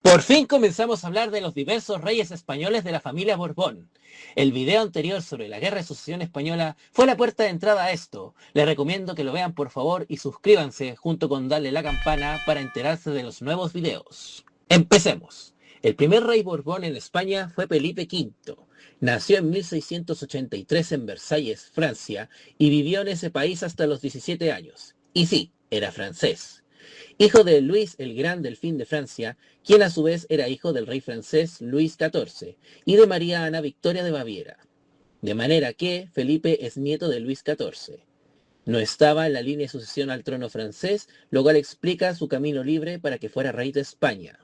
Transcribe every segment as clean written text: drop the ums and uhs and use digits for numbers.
Por fin comenzamos a hablar de los diversos reyes españoles de la familia Borbón. El video anterior sobre la Guerra de Sucesión Española fue la puerta de entrada a esto. Les recomiendo que lo vean por favor y suscríbanse junto con darle la campana para enterarse de los nuevos videos. Empecemos. El primer rey Borbón en España fue Felipe V. Nació en 1683 en Versalles, Francia, y vivió en ese país hasta los 17 años. Y sí, era francés. Hijo de Luis el Gran Delfín de Francia, quien a su vez era hijo del rey francés Luis XIV y de María Ana Victoria de Baviera. De manera que Felipe es nieto de Luis XIV. No estaba en la línea de sucesión al trono francés, lo cual explica su camino libre para que fuera rey de España.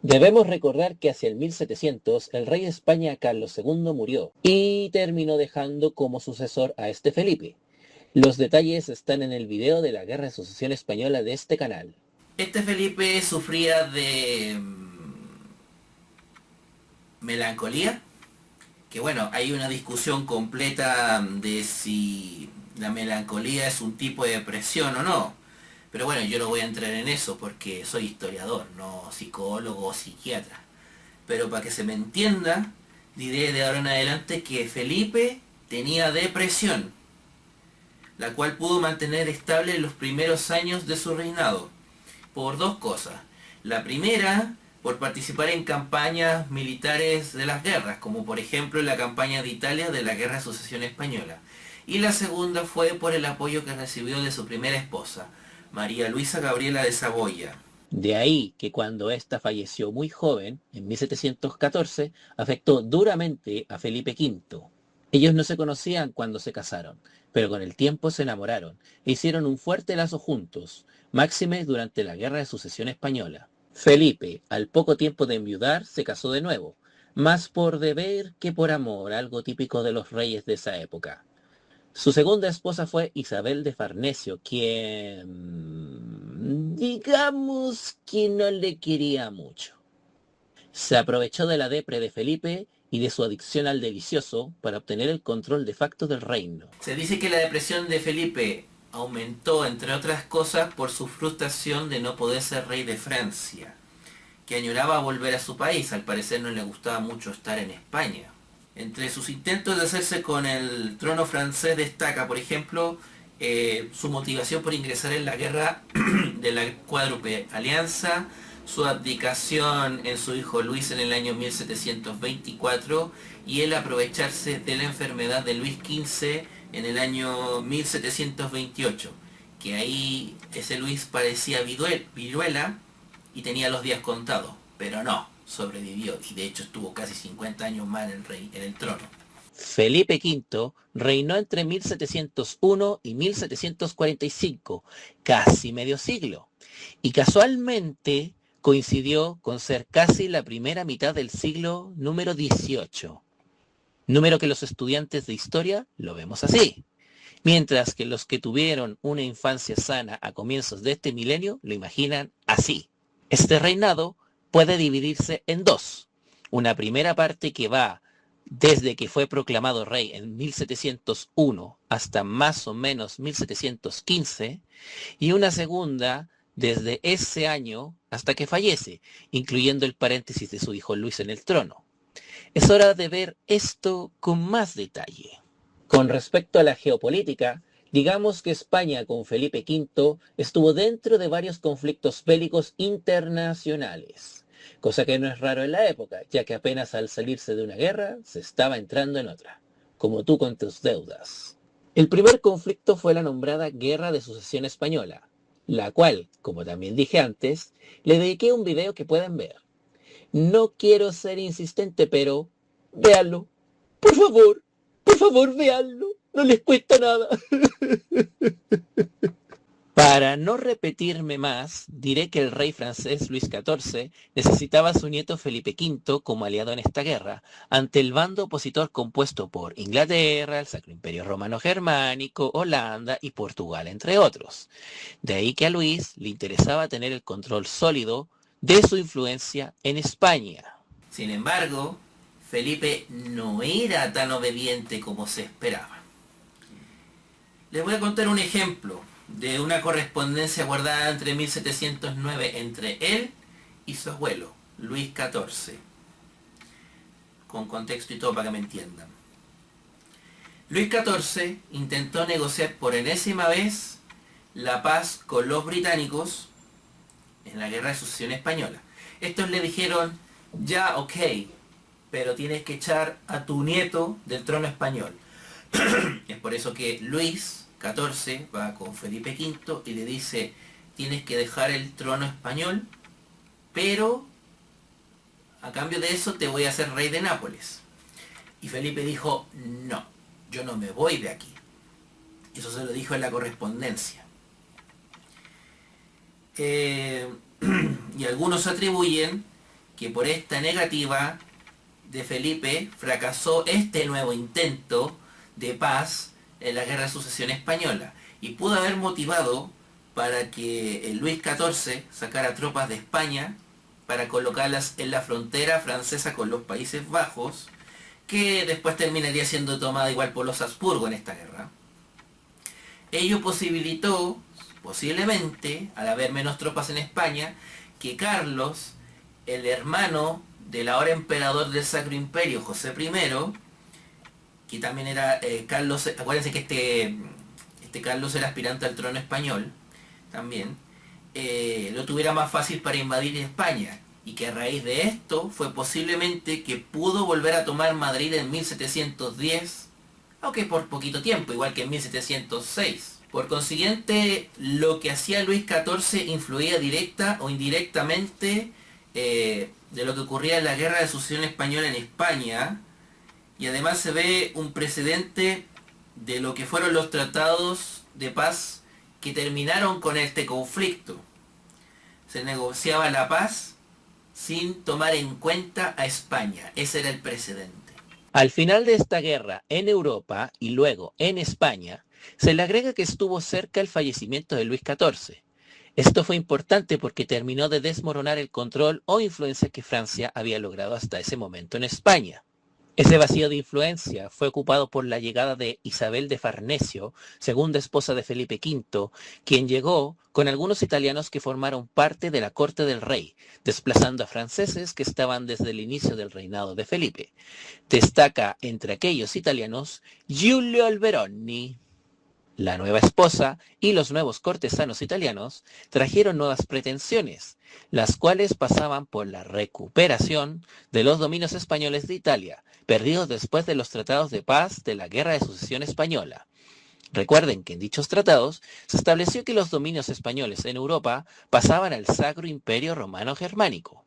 Debemos recordar que hacia el 1700 el rey de España Carlos II murió y terminó dejando como sucesor a este Felipe. Los detalles están en el video de la Guerra de Sucesión Española de este canal. Este Felipe sufría de melancolía, que bueno, hay una discusión completa de si la melancolía es un tipo de depresión o no. Pero bueno, yo no voy a entrar en eso porque soy historiador, no psicólogo o psiquiatra. Pero para que se me entienda, diré de ahora en adelante que Felipe tenía depresión, la cual pudo mantener estable en los primeros años de su reinado, por dos cosas. La primera, por participar en campañas militares de las guerras, como por ejemplo la campaña de Italia de la Guerra de Sucesión Española. Y la segunda fue por el apoyo que recibió de su primera esposa, María Luisa Gabriela de Saboya. De ahí que cuando ésta falleció muy joven, en 1714, afectó duramente a Felipe V. Ellos no se conocían cuando se casaron, pero con el tiempo se enamoraron e hicieron un fuerte lazo juntos, máxime durante la Guerra de Sucesión Española. Felipe, al poco tiempo de enviudar, se casó de nuevo, más por deber que por amor, algo típico de los reyes de esa época. Su segunda esposa fue Isabel de Farnesio, quien, digamos que no le quería mucho. Se aprovechó de la depre de Felipe y de su adicción al delicioso para obtener el control de facto del reino. Se dice que la depresión de Felipe aumentó, entre otras cosas, por su frustración de no poder ser rey de Francia, que añoraba volver a su país. Al parecer no le gustaba mucho estar en España. Entre sus intentos de hacerse con el trono francés destaca, por ejemplo, su motivación por ingresar en la guerra de la Cuádruple Alianza, su abdicación en su hijo Luis en el año 1724 y el aprovecharse de la enfermedad de Luis XV en el año 1728, que ahí ese Luis parecía viruela y tenía los días contados, pero no, sobrevivió y de hecho estuvo casi 50 años más en el trono. Felipe V reinó entre 1701 y 1745, casi medio siglo, y casualmente coincidió con ser casi la primera mitad del siglo número 18, número que los estudiantes de historia lo vemos así, mientras que los que tuvieron una infancia sana a comienzos de este milenio lo imaginan así. Este reinado puede dividirse en dos, una primera parte que va desde que fue proclamado rey en 1701 hasta más o menos 1715, y una segunda desde ese año hasta que fallece, incluyendo el paréntesis de su hijo Luis en el trono. Es hora de ver esto con más detalle. Con respecto a la geopolítica, digamos que España con Felipe V estuvo dentro de varios conflictos bélicos internacionales, cosa que no es raro en la época, ya que apenas al salirse de una guerra se estaba entrando en otra, como tú con tus deudas. El primer conflicto fue la nombrada Guerra de Sucesión Española, la cual, como también dije antes, le dediqué un video que pueden ver. No quiero ser insistente, pero véanlo. Por favor, véanlo. No les cuesta nada. Para no repetirme más, diré que el rey francés Luis XIV necesitaba a su nieto Felipe V como aliado en esta guerra, ante el bando opositor compuesto por Inglaterra, el Sacro Imperio Romano Germánico, Holanda y Portugal, entre otros. De ahí que a Luis le interesaba tener el control sólido de su influencia en España. Sin embargo, Felipe no era tan obediente como se esperaba. Les voy a contar un ejemplo de una correspondencia guardada entre 1709 entre él y su abuelo, Luis XIV. Con contexto y todo para que me entiendan. Luis XIV intentó negociar por enésima vez la paz con los británicos en la Guerra de Sucesión Española. Estos le dijeron, ya, ok, pero tienes que echar a tu nieto del trono español. Es por eso que Luis XIV va con Felipe V y le dice, tienes que dejar el trono español, pero a cambio de eso te voy a hacer rey de Nápoles. Y Felipe dijo, no, yo no me voy de aquí. Eso se lo dijo en la correspondencia. Y algunos atribuyen que por esta negativa de Felipe fracasó este nuevo intento de paz en la Guerra de Sucesión Española y pudo haber motivado para que Luis XIV sacara tropas de España para colocarlas en la frontera francesa con los Países Bajos, que después terminaría siendo tomada igual por los Habsburgo en esta guerra. Ello posibilitó, posiblemente, al haber menos tropas en España, que Carlos, el hermano del ahora emperador del Sacro Imperio, José I, que también era Carlos, acuérdense que este Carlos era aspirante al trono español, también, lo tuviera más fácil para invadir España, y que a raíz de esto fue posiblemente que pudo volver a tomar Madrid en 1710, aunque por poquito tiempo, igual que en 1706. Por consiguiente, lo que hacía Luis XIV influía directa o indirectamente de lo que ocurría en la Guerra de Sucesión Española en España, y además se ve un precedente de lo que fueron los tratados de paz que terminaron con este conflicto. Se negociaba la paz sin tomar en cuenta a España. Ese era el precedente. Al final de esta guerra en Europa y luego en España, se le agrega que estuvo cerca el fallecimiento de Luis XIV. Esto fue importante porque terminó de desmoronar el control o influencia que Francia había logrado hasta ese momento en España. Ese vacío de influencia fue ocupado por la llegada de Isabel de Farnesio, segunda esposa de Felipe V, quien llegó con algunos italianos que formaron parte de la corte del rey, desplazando a franceses que estaban desde el inicio del reinado de Felipe. Destaca entre aquellos italianos Giulio Alberoni. La nueva esposa y los nuevos cortesanos italianos trajeron nuevas pretensiones, las cuales pasaban por la recuperación de los dominios españoles de Italia, perdidos después de los tratados de paz de la Guerra de Sucesión Española. Recuerden que en dichos tratados se estableció que los dominios españoles en Europa pasaban al Sacro Imperio Romano Germánico.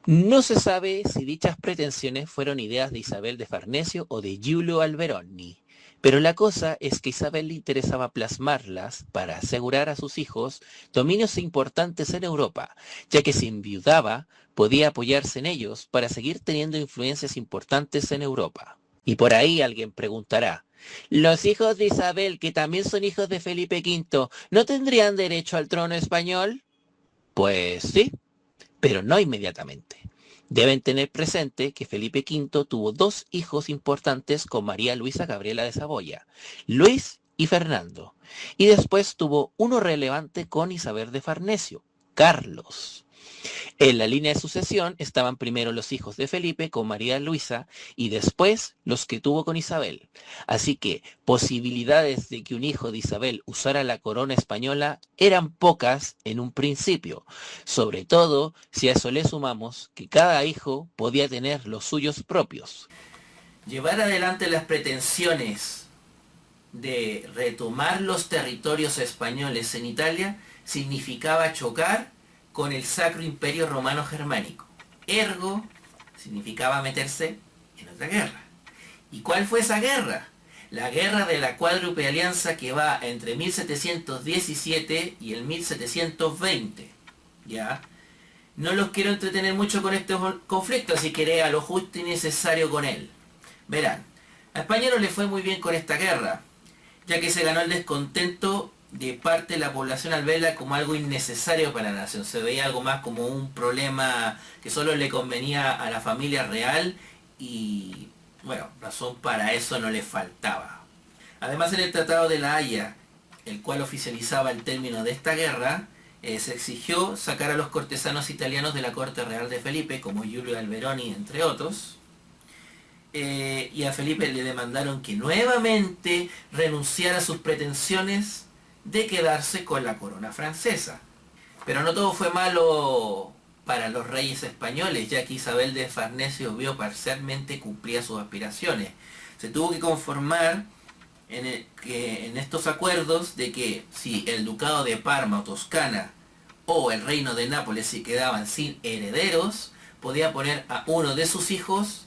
No se sabe si dichas pretensiones fueron ideas de Isabel de Farnesio o de Giulio Alberoni. Pero la cosa es que a Isabel le interesaba plasmarlas para asegurar a sus hijos dominios importantes en Europa, ya que si enviudaba podía apoyarse en ellos para seguir teniendo influencias importantes en Europa. Y por ahí alguien preguntará, ¿los hijos de Isabel, que también son hijos de Felipe V, no tendrían derecho al trono español? Pues sí, pero no inmediatamente. Deben tener presente que Felipe V tuvo dos hijos importantes con María Luisa Gabriela de Saboya, Luis y Fernando, y después tuvo uno relevante con Isabel de Farnesio, Carlos. En la línea de sucesión estaban primero los hijos de Felipe con María Luisa y después los que tuvo con Isabel. Así que posibilidades de que un hijo de Isabel usara la corona española eran pocas en un principio, sobre todo si a eso le sumamos que cada hijo podía tener los suyos propios. Llevar adelante las pretensiones de retomar los territorios españoles en Italia significaba chocar con el Sacro Imperio Romano Germánico. Ergo, significaba meterse en otra guerra. ¿Y cuál fue esa guerra? La guerra de la Cuádruple Alianza, que va entre 1717 y el 1720. ¿Ya? No los quiero entretener mucho con este conflicto, así que iré a lo justo y necesario con él. Verán, a España no le fue muy bien con esta guerra, ya que se ganó el descontento de parte de la población al verla como algo innecesario para la nación. Se veía algo más como un problema que solo le convenía a la familia real y, bueno, razón para eso no le faltaba. Además, en el Tratado de la Haya, el cual oficializaba el término de esta guerra, se exigió sacar a los cortesanos italianos de la corte real de Felipe, como Giulio Alberoni, entre otros, y a Felipe le demandaron que nuevamente renunciara a sus pretensiones de quedarse con la corona francesa. Pero no todo fue malo para los reyes españoles, ya que Isabel de Farnesio vio parcialmente cumplía sus aspiraciones. Se tuvo que conformar en estos acuerdos de que si el ducado de Parma o Toscana o el reino de Nápoles se quedaban sin herederos, podía poner a uno de sus hijos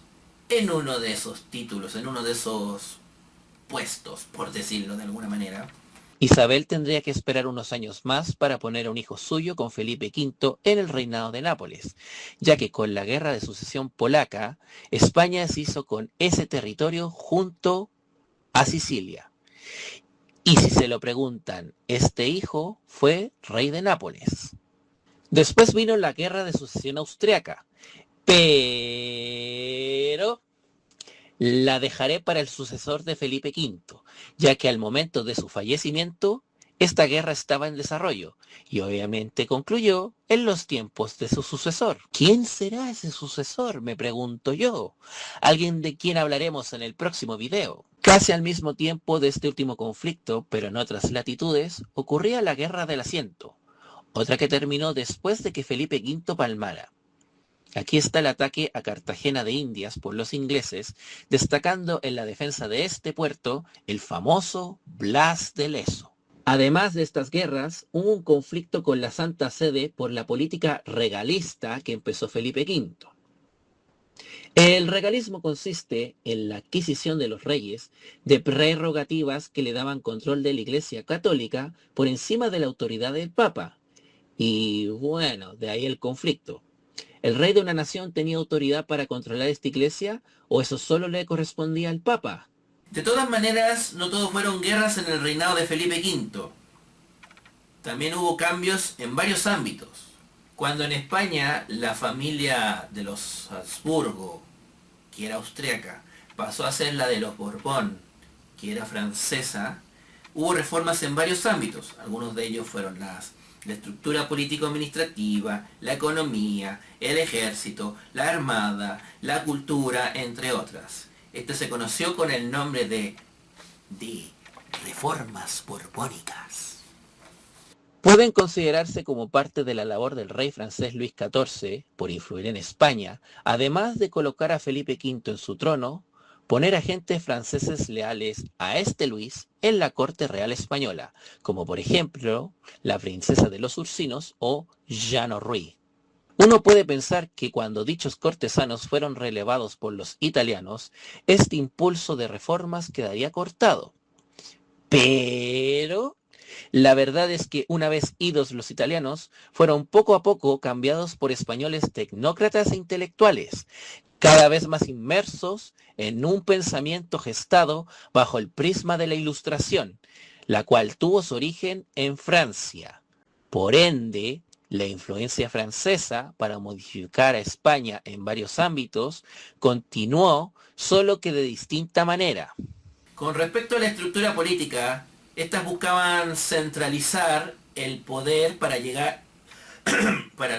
en uno de esos títulos, en uno de esos puestos, por decirlo de alguna manera. Isabel tendría que esperar unos años más para poner a un hijo suyo con Felipe V en el reinado de Nápoles, ya que con la guerra de sucesión polaca, España se hizo con ese territorio junto a Sicilia. Y si se lo preguntan, este hijo fue rey de Nápoles. Después vino la guerra de sucesión austriaca, pero la dejaré para el sucesor de Felipe V, ya que al momento de su fallecimiento, esta guerra estaba en desarrollo y obviamente concluyó en los tiempos de su sucesor. ¿Quién será ese sucesor? Me pregunto yo. Alguien de quien hablaremos en el próximo video. Casi al mismo tiempo de este último conflicto, pero en otras latitudes, ocurría la Guerra del Asiento, otra que terminó después de que Felipe V palmara. Aquí está el ataque a Cartagena de Indias por los ingleses, destacando en la defensa de este puerto el famoso Blas de Lezo. Además de estas guerras, hubo un conflicto con la Santa Sede por la política regalista que empezó Felipe V. El regalismo consiste en la adquisición de los reyes de prerrogativas que le daban control de la Iglesia Católica por encima de la autoridad del Papa. Y bueno, de ahí el conflicto. ¿El rey de una nación tenía autoridad para controlar esta iglesia o eso solo le correspondía al Papa? De todas maneras, no todo fueron guerras en el reinado de Felipe V. También hubo cambios en varios ámbitos. Cuando en España la familia de los Habsburgo, que era austriaca, pasó a ser la de los Borbón, que era francesa, hubo reformas en varios ámbitos. Algunos de ellos fueron la estructura político-administrativa, la economía, el ejército, la armada, la cultura, entre otras. Esto se conoció con el nombre de reformas borbónicas. Pueden considerarse como parte de la labor del rey francés Luis XIV por influir en España, además de colocar a Felipe V en su trono, poner agentes franceses leales a este Luis en la corte real española, como por ejemplo la princesa de los Ursinos o Jeanne d'Arc. Uno puede pensar que cuando dichos cortesanos fueron relevados por los italianos, este impulso de reformas quedaría cortado. Pero la verdad es que una vez idos los italianos, fueron poco a poco cambiados por españoles tecnócratas e intelectuales, cada vez más inmersos en un pensamiento gestado bajo el prisma de la Ilustración, la cual tuvo su origen en Francia. Por ende, la influencia francesa para modificar a España en varios ámbitos continuó, solo que de distinta manera. Con respecto a la estructura política, estas buscaban centralizar el poder para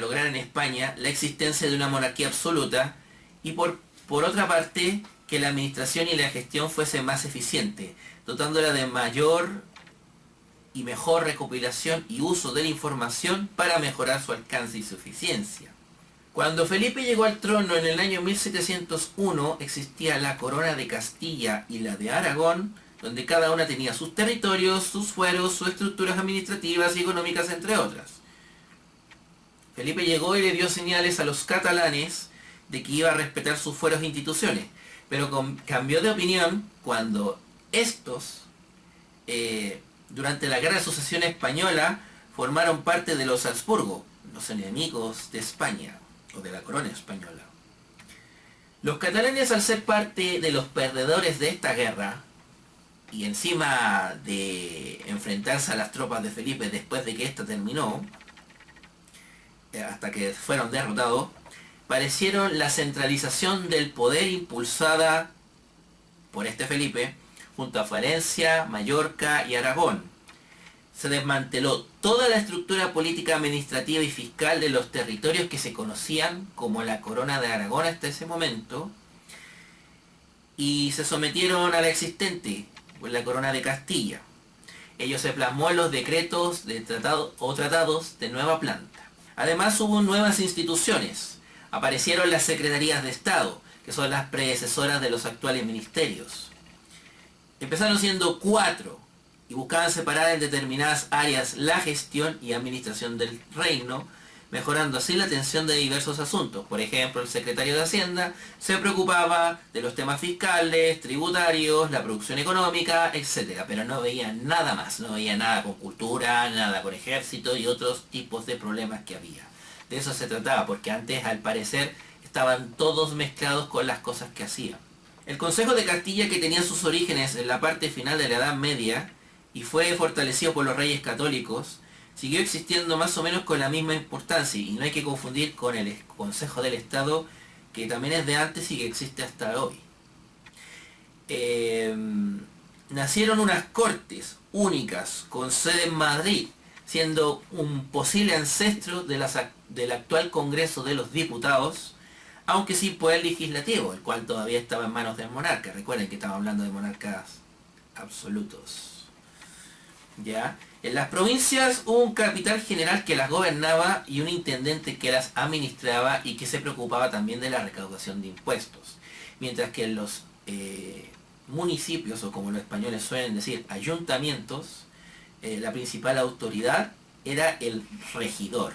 lograr en España la existencia de una monarquía absoluta y por otra parte que la administración y la gestión fuese más eficiente, dotándola de mayor y mejor recopilación y uso de la información para mejorar su alcance y su eficiencia. Cuando Felipe llegó al trono en el año 1701 existía la corona de Castilla y la de Aragón, donde cada una tenía sus territorios, sus fueros, sus estructuras administrativas y económicas, entre otras. Felipe llegó y le dio señales a los catalanes de que iba a respetar sus fueros e instituciones, pero cambió de opinión cuando estos, durante la Guerra de Sucesión Española, formaron parte de los Habsburgo, los enemigos de España, o de la corona española. Los catalanes, al ser parte de los perdedores de esta guerra, y encima de enfrentarse a las tropas de Felipe después de que ésta terminó, hasta que fueron derrotados, parecieron la centralización del poder impulsada por este Felipe junto a Valencia, Mallorca y Aragón. se desmanteló toda la estructura política, administrativa y fiscal de los territorios que se conocían como la Corona de Aragón hasta ese momento, y se sometieron a la existente, pues la Corona de Castilla. Ello se plasmó en los decretos de tratados de nueva planta. Además hubo nuevas instituciones. Aparecieron las secretarías de Estado, que son las predecesoras de los actuales ministerios. Empezaron siendo 4 y buscaban separar en determinadas áreas la gestión y administración del reino, mejorando así la atención de diversos asuntos. Por ejemplo, el secretario de Hacienda se preocupaba de los temas fiscales, tributarios, la producción económica, etc. Pero no veía nada más, no veía nada con cultura, nada con ejército y otros tipos de problemas que había. De eso se trataba, porque antes, al parecer, estaban todos mezclados con las cosas que hacían. El Consejo de Castilla, que tenía sus orígenes en la parte final de la Edad Media y fue fortalecido por los reyes católicos, siguió existiendo más o menos con la misma importancia, y no hay que confundir con el Consejo del Estado, que también es de antes y que existe hasta hoy. Nacieron unas cortes únicas con sede en Madrid, siendo un posible ancestro del actual Congreso de los Diputados, aunque sin poder legislativo, el cual todavía estaba en manos del monarca. Recuerden que estamos hablando de monarcas absolutos. ¿Ya? En las provincias hubo un capital general que las gobernaba y un intendente que las administraba y que se preocupaba también de la recaudación de impuestos. Mientras que en los municipios, o como los españoles suelen decir, ayuntamientos, la principal autoridad era el regidor.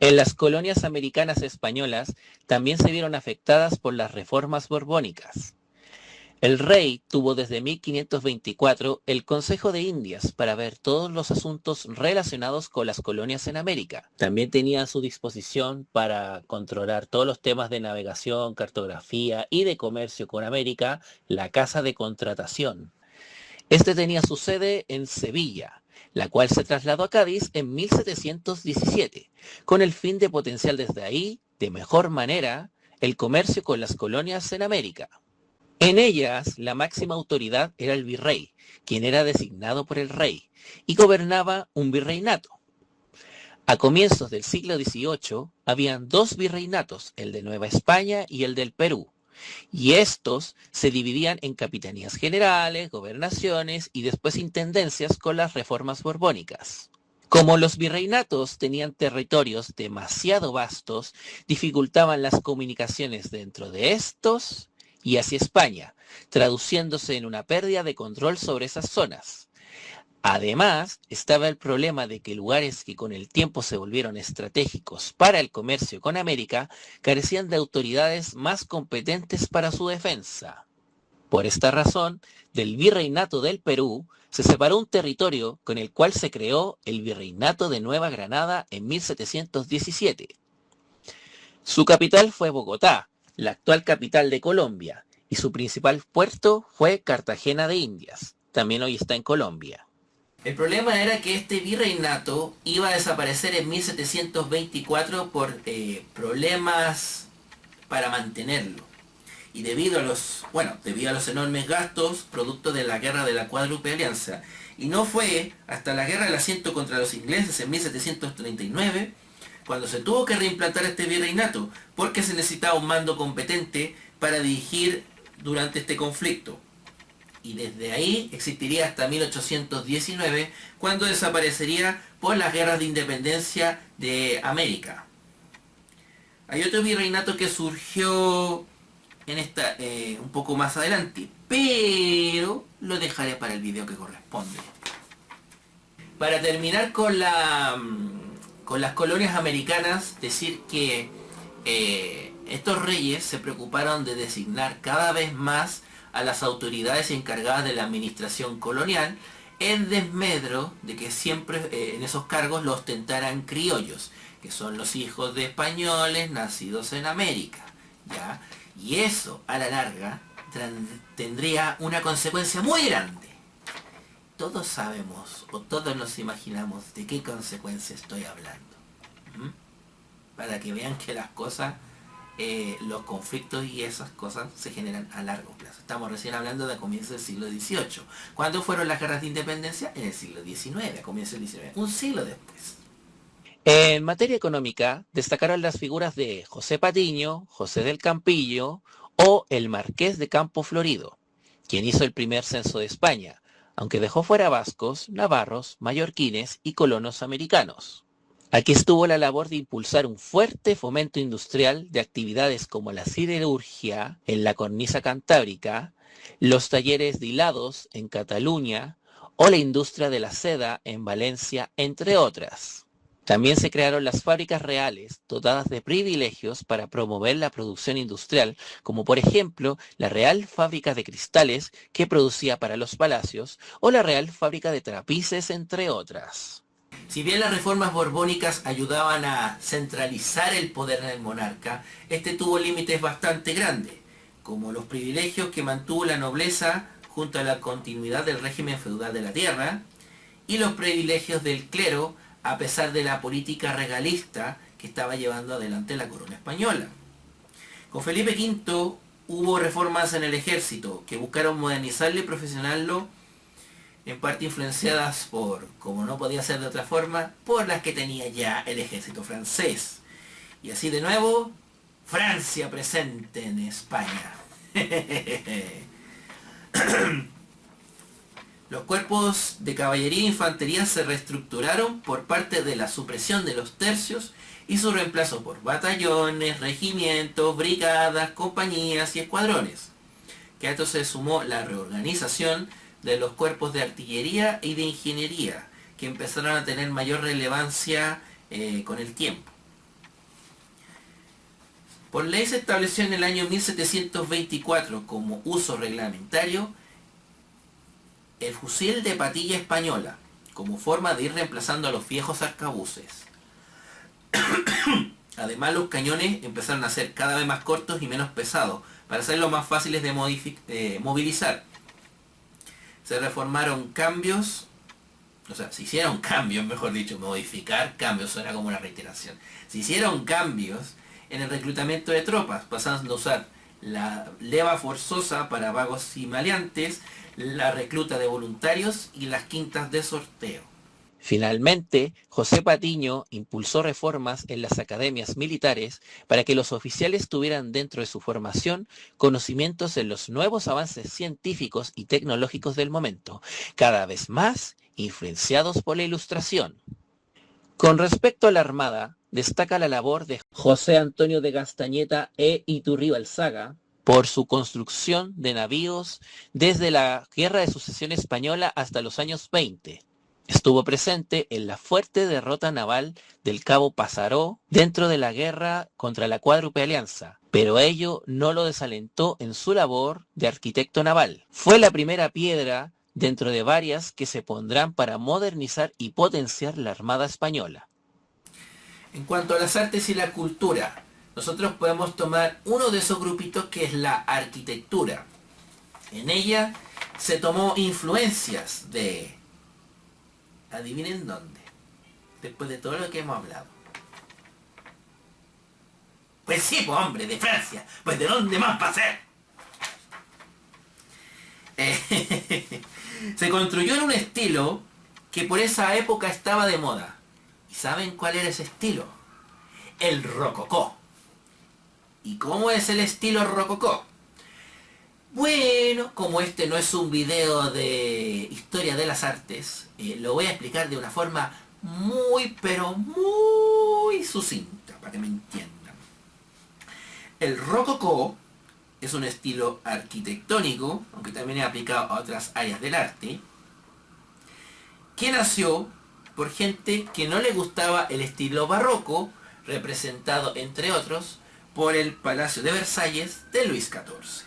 En las colonias americanas españolas también se vieron afectadas por las reformas borbónicas. El rey tuvo desde 1524 el Consejo de Indias para ver todos los asuntos relacionados con las colonias en América. También tenía a su disposición para controlar todos los temas de navegación, cartografía y de comercio con América, la Casa de Contratación. Este tenía su sede en Sevilla, la cual se trasladó a Cádiz en 1717, con el fin de potenciar desde ahí, de mejor manera, el comercio con las colonias en América. En ellas, la máxima autoridad era el virrey, quien era designado por el rey, y gobernaba un virreinato. A comienzos del siglo XVIII, habían 2 virreinatos, el de Nueva España y el del Perú, y estos se dividían en capitanías generales, gobernaciones y después intendencias con las reformas borbónicas. Como los virreinatos tenían territorios demasiado vastos, dificultaban las comunicaciones dentro de estos y hacia España, traduciéndose en una pérdida de control sobre esas zonas. Además, estaba el problema de que lugares que con el tiempo se volvieron estratégicos para el comercio con América carecían de autoridades más competentes para su defensa. Por esta razón, del Virreinato del Perú se separó un territorio con el cual se creó el Virreinato de Nueva Granada en 1717. Su capital fue Bogotá, la actual capital de Colombia, y su principal puerto fue Cartagena de Indias, también hoy está en Colombia. El problema era que este virreinato iba a desaparecer en 1724 por problemas para mantenerlo. Y debido a los enormes gastos producto de la guerra de la Cuádruple Alianza. Y no fue hasta la guerra del asiento contra los ingleses en 1739 cuando se tuvo que reimplantar este virreinato, porque se necesitaba un mando competente para dirigir durante este conflicto. Y desde ahí existiría hasta 1819, cuando desaparecería por las guerras de independencia de América. Hay otro virreinato que surgió en esta un poco más adelante, pero lo dejaré para el video que corresponde. Para terminar con las colonias americanas, decir que estos reyes se preocuparon de designar cada vez más a las autoridades encargadas de la administración colonial, en desmedro de que siempre en esos cargos los ostentaran criollos, que son los hijos de españoles nacidos en América, ¿ya? Y eso, a la larga, tendría una consecuencia muy grande. Todos sabemos, o todos nos imaginamos de qué consecuencia estoy hablando. Para que vean que las cosas los conflictos y esas cosas se generan a largo plazo. Estamos recién hablando de comienzos del siglo XVIII. ¿Cuándo fueron las guerras de independencia? En el siglo XIX, a comienzos del XIX, un siglo después. En materia económica, destacaron las figuras de José Patiño, José del Campillo o el Marqués de Campo Florido, quien hizo el primer censo de España, aunque dejó fuera vascos, navarros, mallorquines y colonos americanos. Aquí estuvo la labor de impulsar un fuerte fomento industrial de actividades como la siderurgia en la cornisa cantábrica, los talleres de hilados en Cataluña o la industria de la seda en Valencia, entre otras. También se crearon las fábricas reales, dotadas de privilegios para promover la producción industrial, como por ejemplo la Real Fábrica de Cristales que producía para los palacios, o la Real Fábrica de Tapices, entre otras. Si bien las reformas borbónicas ayudaban a centralizar el poder en el monarca, este tuvo límites bastante grandes, como los privilegios que mantuvo la nobleza junto a la continuidad del régimen feudal de la tierra, y los privilegios del clero a pesar de la política regalista que estaba llevando adelante la corona española. Con Felipe V hubo reformas en el ejército que buscaron modernizarlo y profesionarlo, en parte influenciadas por, como no podía ser de otra forma, por las que tenía ya el ejército francés. Y así de nuevo, Francia presente en España. Los cuerpos de caballería e infantería se reestructuraron por parte de la supresión de los tercios y su reemplazo por batallones, regimientos, brigadas, compañías y escuadrones. Que a esto se sumó la reorganización de los cuerpos de artillería y de ingeniería, que empezaron a tener mayor relevancia con el tiempo. Por ley se estableció en el año 1724 como uso reglamentario el fusil de patilla española, como forma de ir reemplazando a los viejos arcabuces. Además, los cañones empezaron a ser cada vez más cortos y menos pesados, para hacerlos más fáciles de movilizar. Se reformaron cambios, se hicieron cambios, mejor dicho, modificar cambios, suena como una reiteración. Se hicieron cambios en el reclutamiento de tropas, pasando a usar la leva forzosa para vagos y maleantes, la recluta de voluntarios y las quintas de sorteo. Finalmente, José Patiño impulsó reformas en las academias militares para que los oficiales tuvieran dentro de su formación conocimientos en los nuevos avances científicos y tecnológicos del momento, cada vez más influenciados por la Ilustración. Con respecto a la Armada, destaca la labor de José Antonio de Gastañeta e Iturriba Alzaga por su construcción de navíos desde la Guerra de Sucesión Española hasta los años 20. Estuvo presente en la fuerte derrota naval del Cabo Pasaró dentro de la guerra contra la Cuádruple Alianza, pero ello no lo desalentó en su labor de arquitecto naval. Fue la primera piedra dentro de varias que se pondrán para modernizar y potenciar la Armada Española. En cuanto a las artes y la cultura, nosotros podemos tomar uno de esos grupitos que es la arquitectura. En ella se tomó influencias de... ¿Adivinen dónde? Después de todo lo que hemos hablado. Pues sí, pues hombre, de Francia. Pues ¿de dónde más va a ser? Se construyó en un estilo que por esa época estaba de moda. ¿Y saben cuál era ese estilo? El rococó. ¿Y cómo es el estilo rococó? Bueno, como este no es un video de historia de las artes, lo voy a explicar de una forma muy, pero muy sucinta, para que me entiendan. El rococó es un estilo arquitectónico, aunque también es aplicado a otras áreas del arte, que nació por gente que no le gustaba el estilo barroco, representado, entre otros, por el Palacio de Versalles de Luis XIV.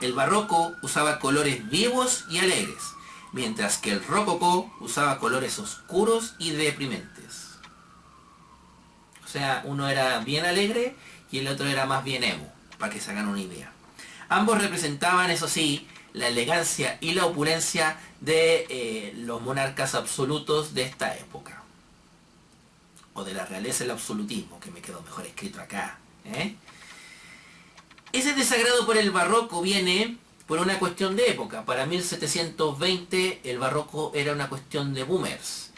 El barroco usaba colores vivos y alegres, mientras que el rococó usaba colores oscuros y deprimentes. O sea, uno era bien alegre y el otro era más bien emo, para que se hagan una idea. Ambos representaban, eso sí, la elegancia y la opulencia de los monarcas absolutos de esta época. o de la realeza el absolutismo, que me quedó mejor escrito acá. Ese desagrado por el barroco viene por una cuestión de época. Para 1720 el barroco era una cuestión de boomers,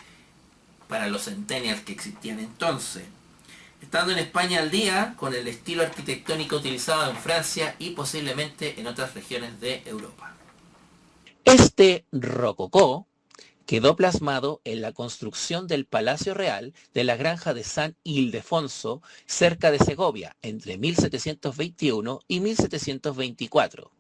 para los centennials que existían entonces. Estando en España al día con el estilo arquitectónico utilizado en Francia y posiblemente en otras regiones de Europa. Este rococó quedó plasmado en la construcción del Palacio Real de la Granja de San Ildefonso, cerca de Segovia, entre 1721 y 1724.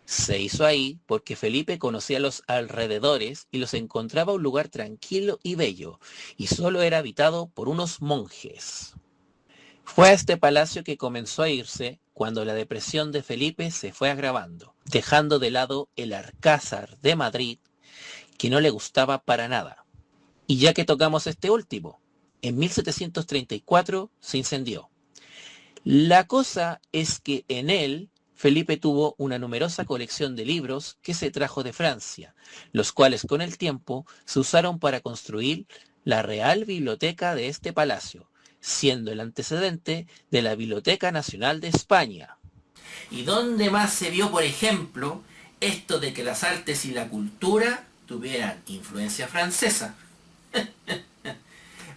Se hizo ahí porque Felipe conocía los alrededores y los encontraba un lugar tranquilo y bello, y solo era habitado por unos monjes. Fue a este palacio que comenzó a irse cuando la depresión de Felipe se fue agravando, dejando de lado el Alcázar de Madrid, que no le gustaba para nada. Y ya que tocamos este último, en 1734 se incendió. La cosa es que en él Felipe tuvo una numerosa colección de libros que se trajo de Francia, los cuales con el tiempo se usaron para construir la Real Biblioteca de este palacio, siendo el antecedente de la Biblioteca Nacional de España. ¿Y dónde más se vio, por ejemplo, esto de que las artes y la cultura tuvieran influencia francesa?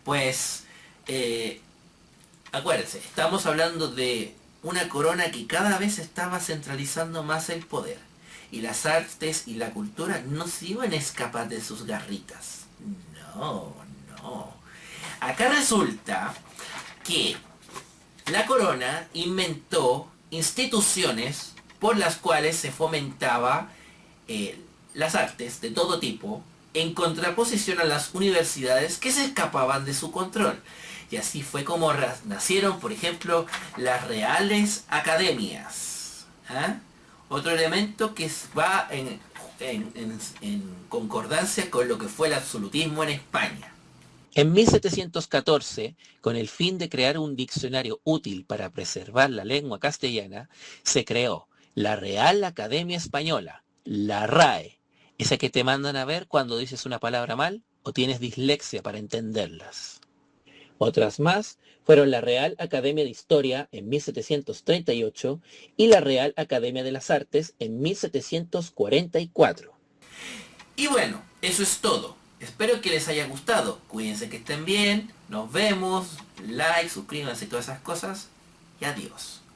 Pues, acuérdense, estamos hablando de una corona que cada vez estaba centralizando más el poder. Y las artes y la cultura no se iban a escapar de sus garritas. No, no. Acá resulta que la corona inventó instituciones por las cuales se fomentaba las artes de todo tipo en contraposición a las universidades que se escapaban de su control. Y así fue como nacieron, por ejemplo, las reales academias. Otro elemento que va en concordancia con lo que fue el absolutismo en España. En 1714, con el fin de crear un diccionario útil para preservar la lengua castellana, se creó la Real Academia Española, la RAE, esa que te mandan a ver cuando dices una palabra mal o tienes dislexia para entenderlas. Otras más fueron la Real Academia de Historia en 1738 y la Real Academia de las Artes en 1744. Y bueno, eso es todo. Espero que les haya gustado. Cuídense, que estén bien. Nos vemos. Like, suscríbanse y todas esas cosas. Y adiós.